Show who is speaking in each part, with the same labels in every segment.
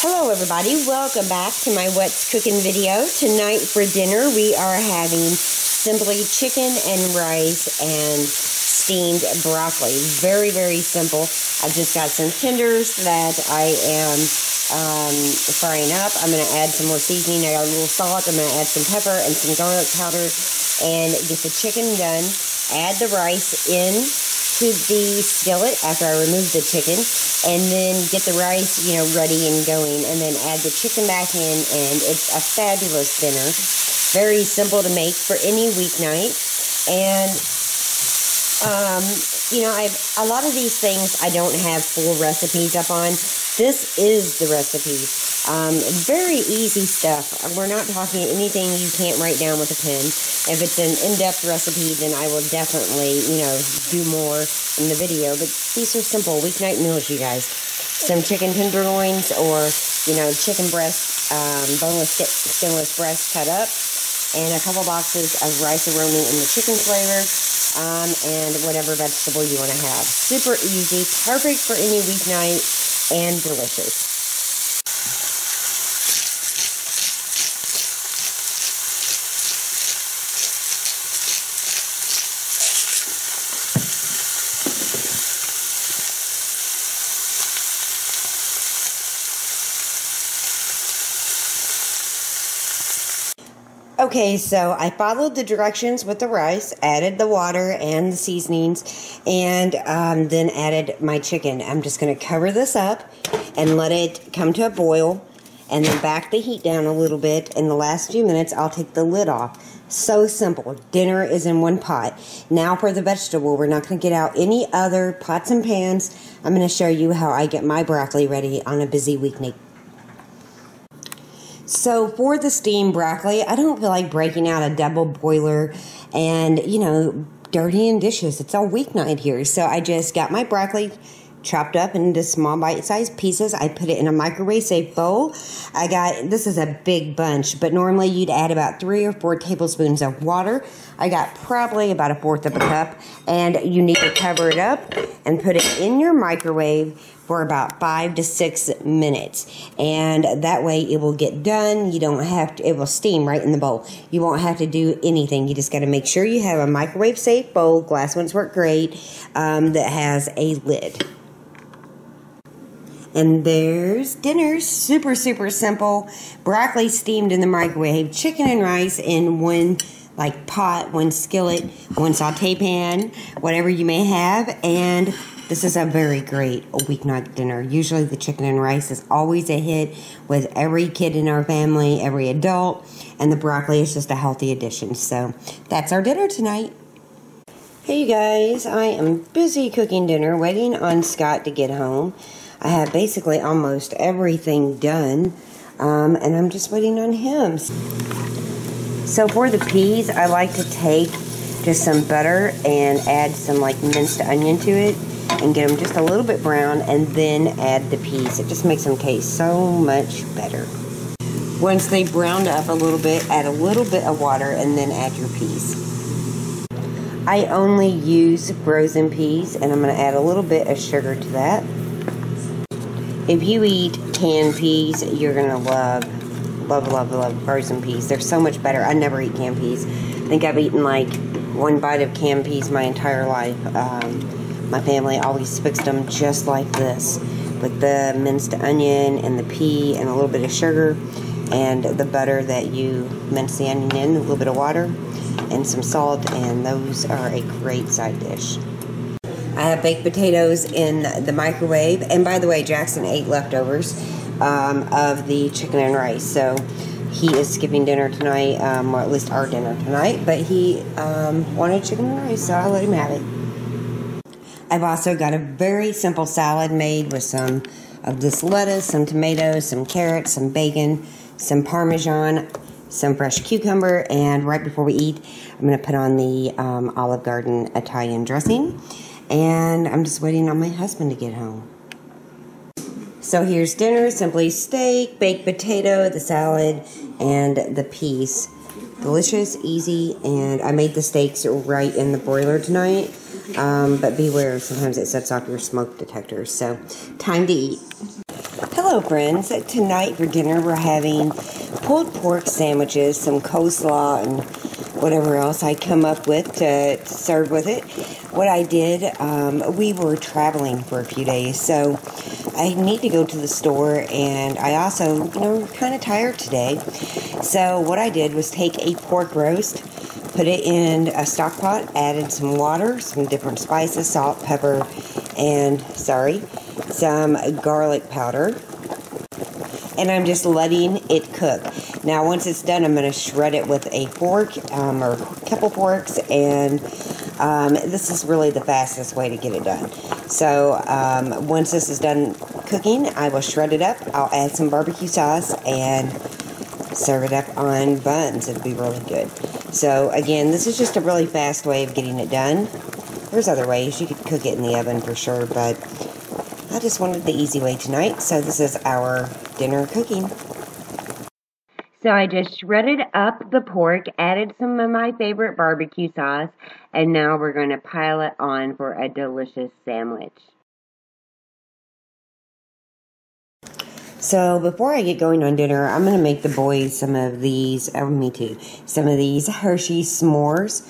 Speaker 1: Hello everybody, welcome back to my What's Cooking video. Tonight for dinner we are having simply chicken and rice and steamed broccoli. Very, very simple. I've just got some tenders that I am frying up. I'm going to add some more seasoning. I got a little salt. I'm going to add some pepper and some garlic powder and get the chicken done. Add the rice in to the skillet after I remove the chicken, and then get the rice, ready and going, and then add the chicken back in, and it's a fabulous dinner. Very simple to make for any weeknight. And a lot of these things I don't have full recipes up on. This is the recipe. Very easy stuff. We're not talking anything you can't write down with a pen. If it's an in-depth recipe, then I will definitely, do more in the video. But these are simple weeknight meals, you guys. Some chicken tenderloins or, chicken breast, boneless, skinless breast cut up. And a couple boxes of rice-a-roni in the chicken flavor. And whatever vegetable you want to have. Super easy, perfect for any weeknight, and delicious. Okay, so I followed the directions with the rice, added the water and the seasonings, and then added my chicken. I'm just going to cover this up and let it come to a boil, and then back the heat down a little bit. In the last few minutes, I'll take the lid off. So simple. Dinner is in one pot. Now for the vegetable, we're not going to get out any other pots and pans. I'm going to show you how I get my broccoli ready on a busy weeknight. So for the steamed broccoli, I don't feel like breaking out a double boiler and, dirtying dishes. It's a weeknight here. So I just got my broccoli chopped up into small bite-sized pieces. I put it in a microwave-safe bowl. This is a big bunch, but normally you'd add about 3 or 4 tablespoons of water. I got probably about 1/4 of a cup, and you need to cover it up and put it in your microwave for about 5 to 6 minutes. And that way it will get done. You don't have to, it will steam right in the bowl. You won't have to do anything. You just got to make sure you have a microwave-safe bowl, glass ones work great, that has a lid. And there's dinner. Super, super simple. Broccoli steamed in the microwave. Chicken and rice in one pot, one skillet, one saute pan, whatever you may have. And this is a very great weeknight dinner. Usually the chicken and rice is always a hit with every kid in our family, every adult. And the broccoli is just a healthy addition. So that's our dinner tonight. Hey you guys, I am busy cooking dinner, waiting on Scott to get home. I have basically almost everything done, and I'm just waiting on him. So for the peas, I like to take just some butter and add some minced onion to it and get them just a little bit brown, and then add the peas. It just makes them taste so much better. Once they browned up a little bit, add a little bit of water and then add your peas. I only use frozen peas, and I'm going to add a little bit of sugar to that. If you eat canned peas, you're going to love frozen peas. They're so much better. I never eat canned peas. I think I've eaten one bite of canned peas my entire life. My family always fixed them just like this, with the minced onion and the pea and a little bit of sugar and the butter that you mince the onion in, a little bit of water and some salt, and those are a great side dish. I have baked potatoes in the microwave. And by the way, Jackson ate leftovers of the chicken and rice. So he is skipping dinner tonight, or at least our dinner tonight. But he wanted chicken and rice, so I let him have it. I've also got a very simple salad made with some of this lettuce, some tomatoes, some carrots, some bacon, some Parmesan, some fresh cucumber. And right before we eat, I'm going to put on the Olive Garden Italian dressing. And I'm just waiting on my husband to get home. So here's dinner. Simply steak, baked potato, the salad, and the peas. Delicious, easy, and I made the steaks right in the broiler tonight. But beware, sometimes it sets off your smoke detector. So, time to eat. Hello Hello friends, tonight for dinner we're having pulled pork sandwiches, some coleslaw, and whatever else I come up with to serve with it. What I did, we were traveling for a few days, so I need to go to the store, and I also, kind of tired today. So what I did was take a pork roast, put it in a stock pot, added some water, some different spices, salt, pepper, and, some garlic powder. And I'm just letting it cook. Now, once it's done, I'm going to shred it with a fork, or a couple forks, and this is really the fastest way to get it done. So, once this is done cooking, I will shred it up. I'll add some barbecue sauce and serve it up on buns. It'll be really good. So, again, this is just a really fast way of getting it done. There's other ways. You could cook it in the oven for sure, but I just wanted the easy way tonight, so this is our dinner cooking. So I just shredded up the pork, added some of my favorite barbecue sauce, and now we're going to pile it on for a delicious sandwich. So before I get going on dinner, I'm going to make the boys some of these, me too, some of these Hershey s'mores.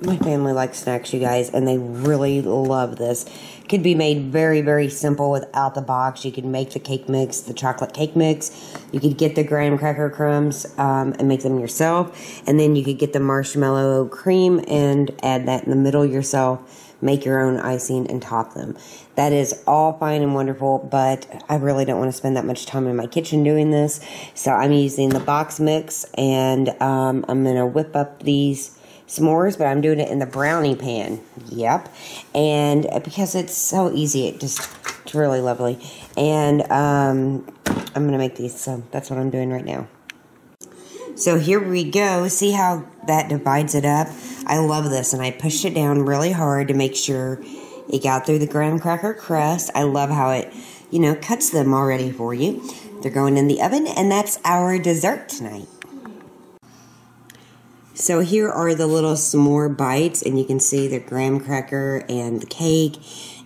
Speaker 1: My family likes snacks, you guys, and they really love this. It could be made very, very simple without the box. You can make the cake mix, the chocolate cake mix. You could get the graham cracker crumbs and make them yourself. And then you could get the marshmallow cream and add that in the middle yourself. Make your own icing and top them. That is all fine and wonderful, but I really don't want to spend that much time in my kitchen doing this. So I'm using the box mix, and I'm going to whip up these s'mores, but I'm doing it in the brownie pan. Yep. And because it's so easy, it's really lovely. And I'm going to make these, so that's what I'm doing right now. So here we go. See how that divides it up? I love this, and I pushed it down really hard to make sure it got through the graham cracker crust. I love how it, cuts them already for you. They're going in the oven, and that's our dessert tonight. So here are the little s'more bites, and you can see the graham cracker and the cake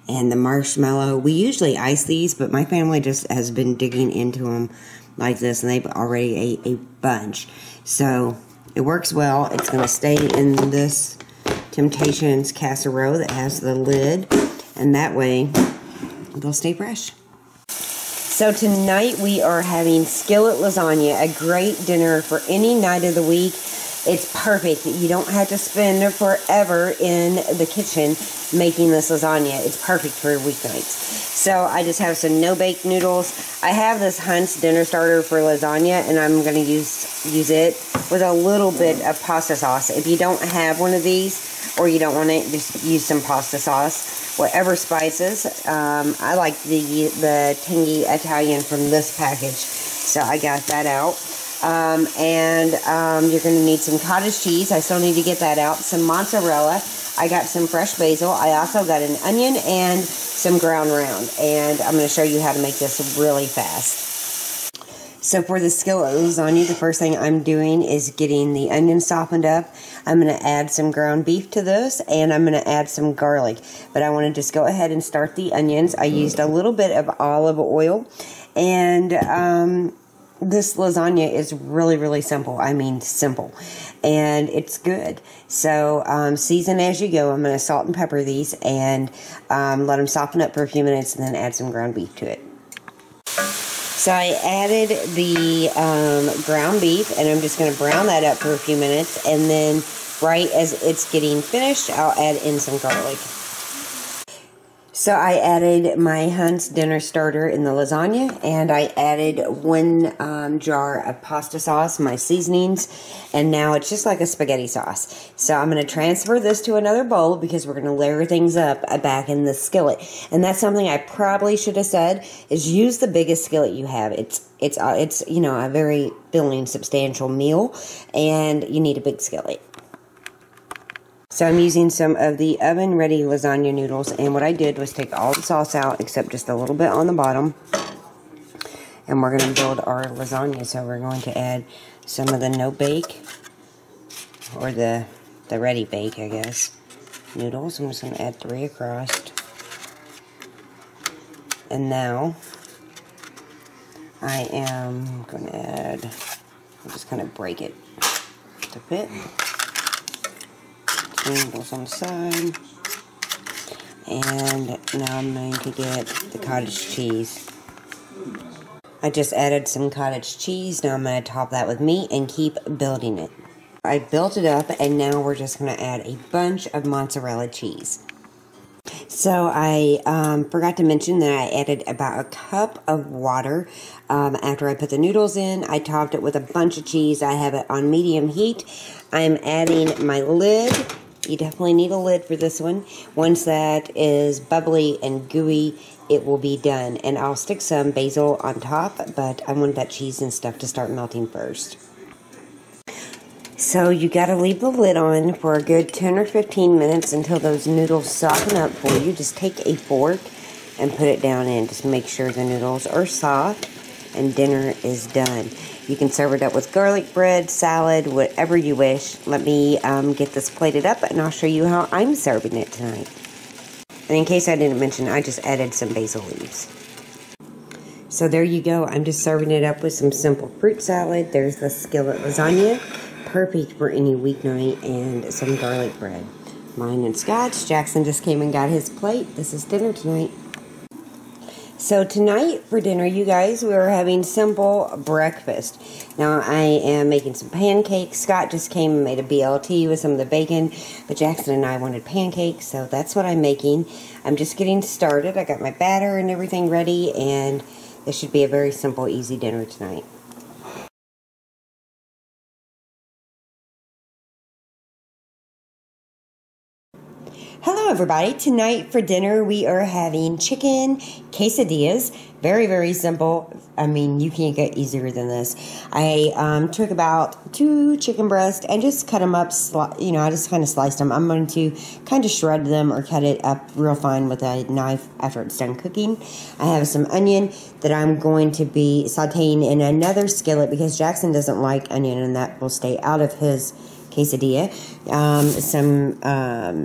Speaker 1: and the marshmallow. We usually ice these, but my family just has been digging into them like this, and they've already ate a bunch. So it works well. It's going to stay in this Temptations casserole that has the lid, and that way they'll stay fresh. So tonight we are having skillet lasagna, a great dinner for any night of the week. It's perfect. You don't have to spend forever in the kitchen making this lasagna. It's perfect for weeknights. So I just have some no-bake noodles. I have this Hunt's dinner starter for lasagna, and I'm going to use it with a little bit of pasta sauce. If you don't have one of these, or you don't want it, just use some pasta sauce. Whatever spices. I like the tangy Italian from this package, so I got that out. You're going to need some cottage cheese. I still need to get that out. Some mozzarella. I got some fresh basil. I also got an onion and some ground round. And I'm going to show you how to make this really fast. So for the skillet lasagna, the first thing I'm doing is getting the onion softened up. I'm going to add some ground beef to this, and I'm going to add some garlic. But I want to just go ahead and start the onions. I used a little bit of olive oil, and this lasagna is really, really simple. I mean, simple. And it's good. So, season as you go. I'm going to salt and pepper these and let them soften up for a few minutes, and then add some ground beef to it. So I added the ground beef, and I'm just going to brown that up for a few minutes. And then right as it's getting finished, I'll add in some garlic. So I added my Hunt's dinner starter in the lasagna, and I added 1 jar of pasta sauce, my seasonings, and now it's just like a spaghetti sauce. So I'm going to transfer this to another bowl because we're going to layer things up back in the skillet. And that's something I probably should have said, is use the biggest skillet you have. It's a very filling, substantial meal, and you need a big skillet. So I'm using some of the oven-ready lasagna noodles, and what I did was take all the sauce out except just a little bit on the bottom. And we're going to build our lasagna, so we're going to add some of the no-bake, or the ready-bake, I guess, noodles. I'm just going to add 3 across. And now I am going to add, I'll just kind of break it to fit. Goes on the side. And now I'm going to get the cottage cheese. I just added some cottage cheese. Now I'm going to top that with meat and keep building it. I built it up, and now we're just going to add a bunch of mozzarella cheese. So I forgot to mention that I added about a cup of water after I put the noodles in. I topped it with a bunch of cheese. I have it on medium heat. I'm adding my lid. You definitely need a lid for this one. Once that is bubbly and gooey, it will be done. And I'll stick some basil on top, but I want that cheese and stuff to start melting first. So you got to leave the lid on for a good 10 or 15 minutes until those noodles soften up for you. Just take a fork and put it down in. Just make sure the noodles are soft and dinner is done. You can serve it up with garlic bread, salad, whatever you wish. Let me get this plated up, and I'll show you how I'm serving it tonight. And in case I didn't mention, I just added some basil leaves. So there you go. I'm just serving it up with some simple fruit salad. There's the skillet lasagna, perfect for any weeknight, and some garlic bread. Mine and Scott's. Jackson just came and got his plate. This is dinner tonight. So tonight for dinner, you guys, we are having simple breakfast. Now, I am making some pancakes. Scott just came and made a BLT with some of the bacon, but Jackson and I wanted pancakes, so that's what I'm making. I'm just getting started. I got my batter and everything ready, and this should be a very simple, easy dinner tonight. Hello everybody. Tonight for dinner we are having chicken quesadillas. Very, very simple. I mean, you can't get easier than this. I took about 2 chicken breasts and just cut them up, I just kind of sliced them. I'm going to kind of shred them or cut it up real fine with a knife after it's done cooking. I have some onion that I'm going to be sauteing in another skillet because Jackson doesn't like onion, and that will stay out of his quesadilla. Some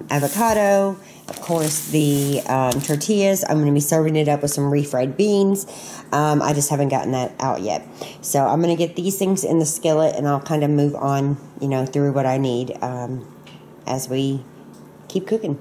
Speaker 1: avocado, of course the tortillas. I'm going to be serving it up with some refried beans. I just haven't gotten that out yet. So I'm going to get these things in the skillet, and I'll kind of move on, through what I need as we keep cooking.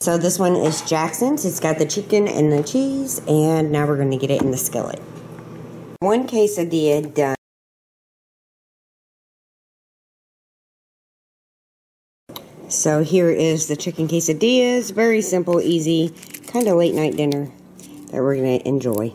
Speaker 1: So this one is Jackson's. It's got the chicken and the cheese, and now we're going to get it in the skillet. 1 quesadilla done. So here is the chicken quesadillas. Very simple, easy, kind of late night dinner that we're going to enjoy.